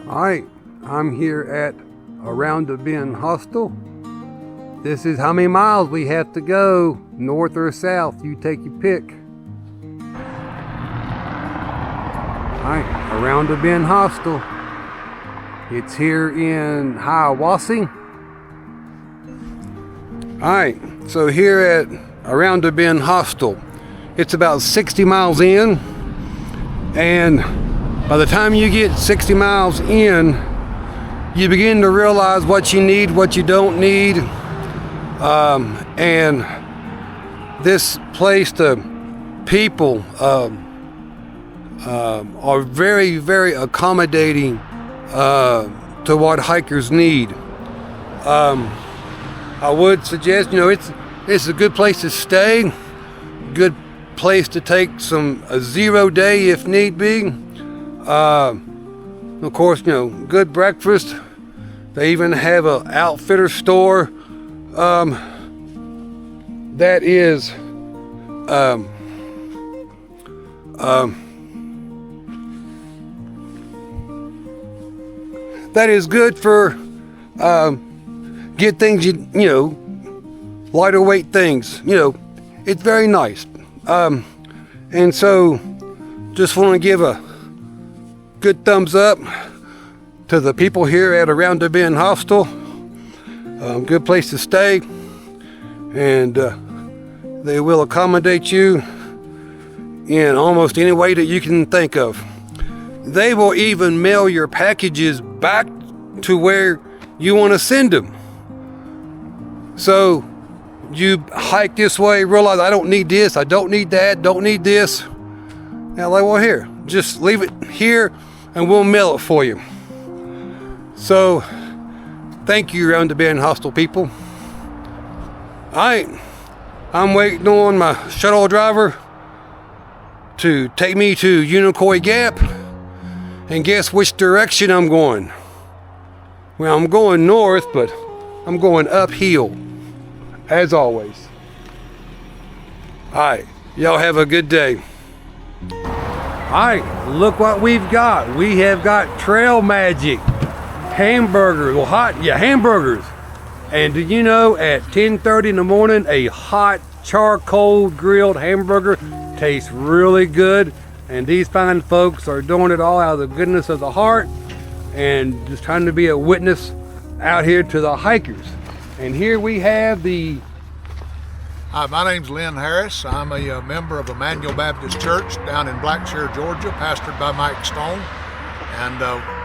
Alright, I'm here at Around the Bend Hostel. This is how many miles we have to go, north or south, you take your pick. Alright, Around the Bend Hostel. It's here in Hiawassee. Alright, so here at Around the Bend Hostel, it's about 60 miles in, and by the time you get 60 miles in, you begin to realize what you need, what you don't need. And this place, the people are very, very accommodating to what hikers need. I would suggest, it's a good place to stay, good place to take a 0 day if need be. Of course, good breakfast. They even have an outfitter store that is good for get things lighter weight things. It's very nice. And so just want to give a good thumbs up to the people here at Around the Bend Hostel. Good place to stay, and they will accommodate you in almost any way that you can think of. They will even mail your packages back to where you want to send them. So you hike this way, realize I don't need this, I don't need that, don't need this. Now, well, here, just leave it here and we'll mail it for you. So thank you, Around the Bend Hostel people. I'm waiting on my shuttle driver to take me to Unicoi Gap, and guess which direction I'm going? Well, I'm going north, but I'm going uphill, as always. Alright, y'all have a good day. Alright, look what we've got. We have got trail magic. Hamburgers, hamburgers. And do you know, at 10:30 in the morning, a hot charcoal grilled hamburger tastes really good. And these fine folks are doing it all out of the goodness of the heart and just trying to be a witness out here to the hikers. And here we have the... Hi, my name's Lynn Harris. I'm a member of Emmanuel Baptist Church down in Blackshear, Georgia, pastored by Mike Stone. And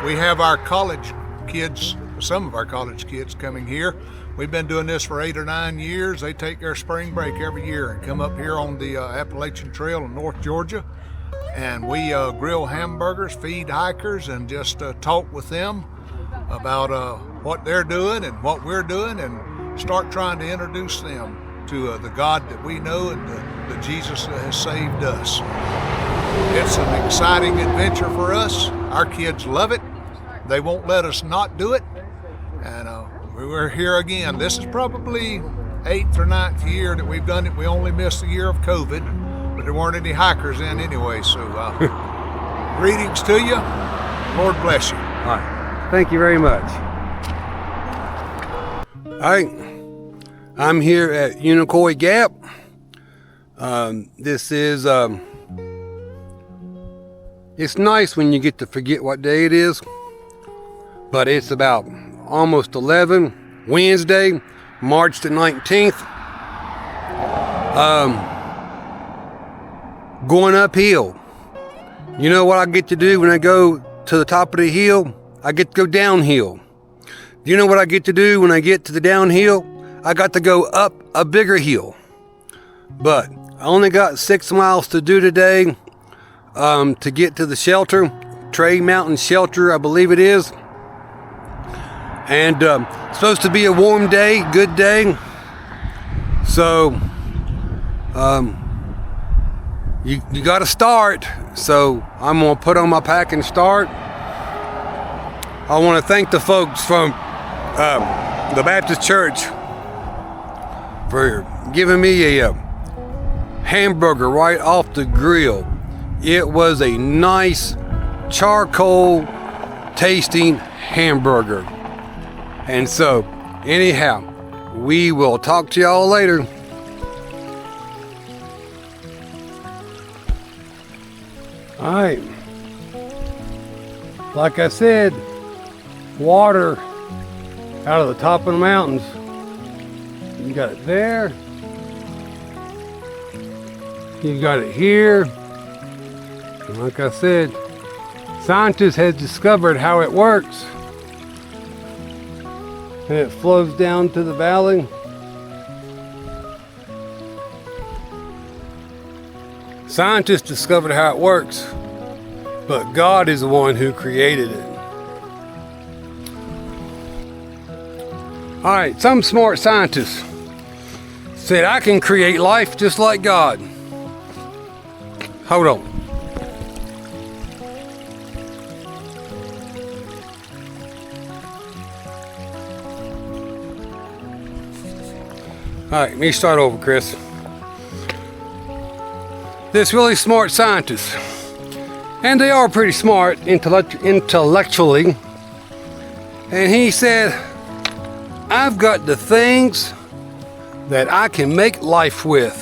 we have our college kids, some of our college kids coming here. We've been doing this for 8 or 9 years. They take their spring break every year and come up here on the Appalachian Trail in North Georgia. And we grill hamburgers, feed hikers, and just talk with them about what they're doing and what we're doing, and start trying to introduce them to the God that we know and the Jesus that has saved us. It's an exciting adventure for us. Our kids love it. They won't let us not do it. And we're here again. This is probably 8th or 9th year that we've done it. We only missed the year of COVID, but there weren't any hikers in anyway. So greetings to you. Lord bless you. All right. Thank you very much. All right. I'm here at Unicoi Gap. This is, it's nice when you get to forget what day it is, but it's about almost 11, Wednesday, March the 19th. Going uphill. You know what I get to do when I go to the top of the hill? I get to go downhill. You know what I get to do when I get to the downhill? I got to go up a bigger hill. But I only got 6 miles to do today to get to the shelter, Trey Mountain Shelter, I believe it is. And it's supposed to be a warm day, good day. So you got to start. So I'm going to put on my pack and start. I want to thank the folks from the Baptist Church for giving me a hamburger right off the grill. It was a nice charcoal tasting hamburger. And so, anyhow, we will talk to y'all later. All right. Like I said, water out of the top of the mountains. You got it there. You got it here. And like I said, scientists have discovered how it works. And it flows down to the valley. Scientists discovered how it works, but God is the one who created it. All right, some smart scientists said I can create life just like God. Hold on. All right, let me start over, Chris. This really smart scientist, and they are pretty smart intellectually, and he said, I've got the things that I can make life with.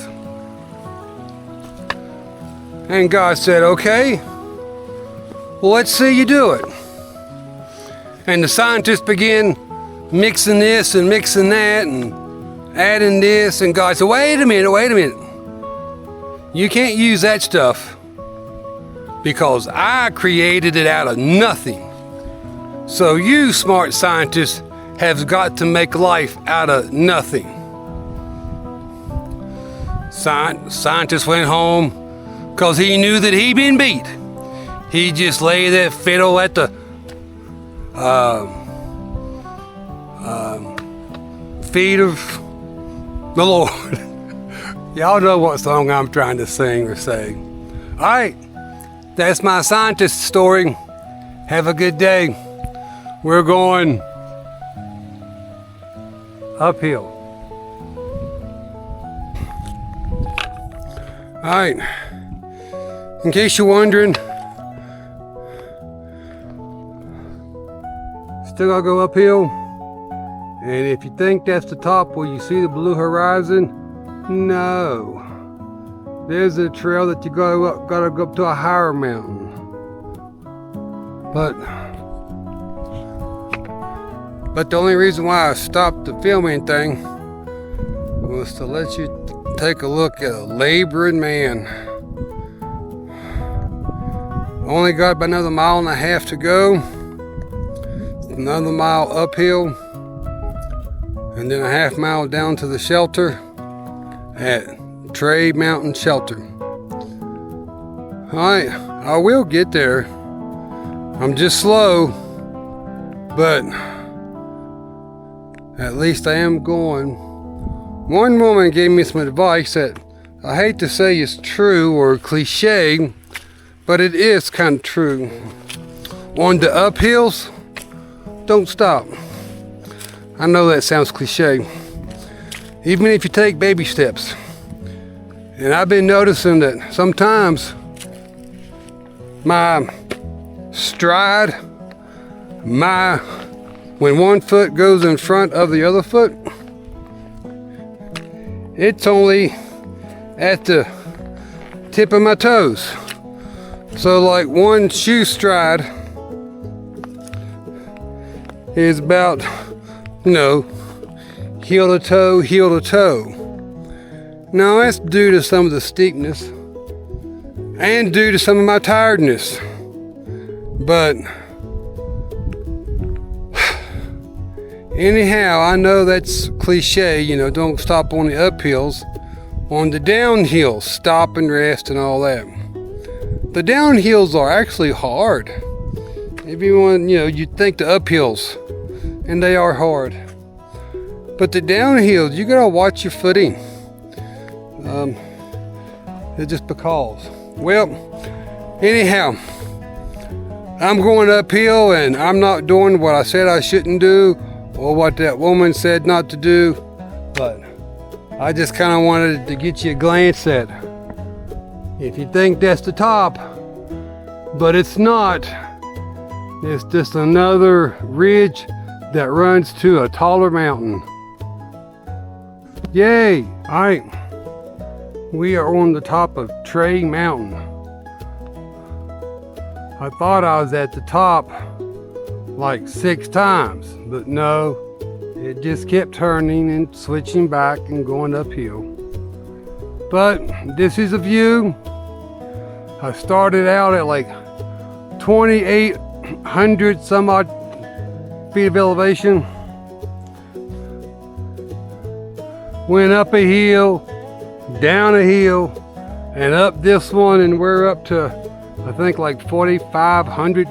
And God said, okay, well, let's see you do it. And the scientists began mixing this and mixing that and adding this, and God said, wait a minute. You can't use that stuff because I created it out of nothing. So you smart scientists have got to make life out of nothing. Scientist went home because he knew that he'd been beat. He just lay that fiddle at the feet of the Lord. Y'all know what song I'm trying to sing or say. All right, that's my scientist story. Have a good day. We're going uphill. All right, in case you're wondering, still gotta go uphill. And if you think that's the top where you see the blue horizon, no. There's a trail that you gotta go up to a higher mountain. But the only reason why I stopped the filming thing was to let you take a look at a laboring man. Only got about another 1.5 miles to go. Another mile uphill. And then a 1/2 mile down to the shelter at Trade Mountain Shelter. Alright, I will get there. I'm just slow, but at least I am going. One woman gave me some advice that I hate to say is true or cliche, but it is kind of true. On the uphills, don't stop. I know that sounds cliche. Even if you take baby steps. And I've been noticing that sometimes my stride, when one foot goes in front of the other foot, it's only at the tip of my toes. So like one shoe stride is about, heel to toe. Now that's due to some of the steepness and due to some of my tiredness. But anyhow, I know that's cliche, don't stop on the uphills. On the downhills, stop and rest and all that. The downhills are actually hard. Everyone, you'd think the uphills, and they are hard. But the downhills, you gotta watch your footing. It's just because. Well, anyhow, I'm going uphill and I'm not doing what I said I shouldn't do or what that woman said not to do. But I just kind of wanted to get you a glance at, if you think that's the top, but it's not, It's just another ridge that runs to a taller mountain. Yay! Alright, we are on the top of Tray Mountain. I thought I was at the top like 6 times, but no, it just kept turning and switching back and going uphill. But this is a view. I started out at like 2,800 some odd feet of elevation. Went up a hill, down a hill, and up this one, and we're up to I think like 4,500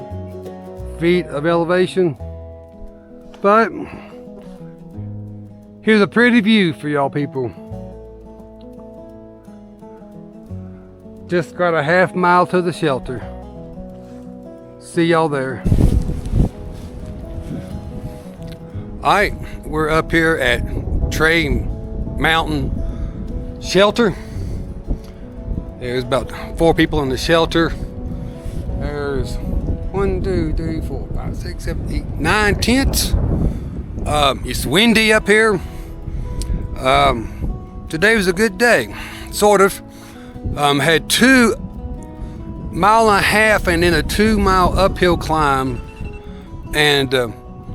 feet of elevation. But here's a pretty view for y'all people. Just got a half mile to the shelter. See y'all there. Alright, we're up here at Tray Mountain Shelter. There's about 4 people in the shelter. There's 1, 2, 3, 4, 5, 6, 7, 8, 9 tents. It's windy up here. Today was a good day, sort of. Had 2.5 miles and then a 2-mile uphill climb, and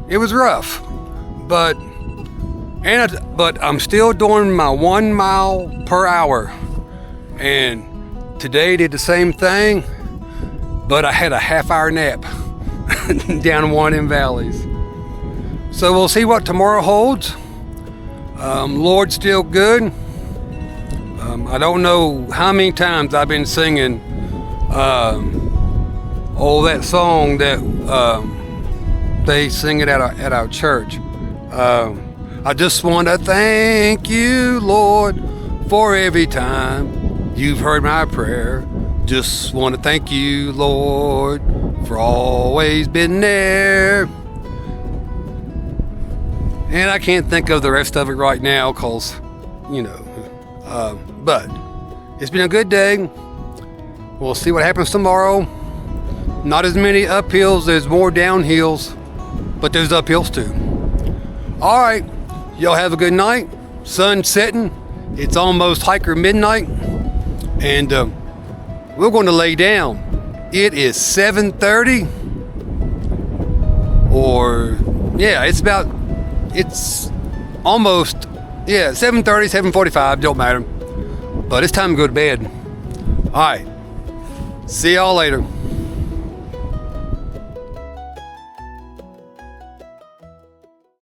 it was rough. But I'm still doing my 1 mile per hour, and today did the same thing, but I had a half-hour nap down one of them valleys. So we'll see what tomorrow holds. Lord's still good. I don't know how many times I've been singing that song that they sing it at our church. I just want to thank you, Lord, for every time you've heard my prayer. Just want to thank you, Lord, for always been there. And I can't think of the rest of it right now because, but it's been a good day. We'll see what happens tomorrow. Not as many uphills, there's more downhills, but there's uphills too. All right, y'all have a good night. Sun setting. It's almost hiker midnight, and we're going to lay down. It is 7:30, it's almost 7:30, 7:45. Don't matter, but it's time to go to bed. All right, see y'all later.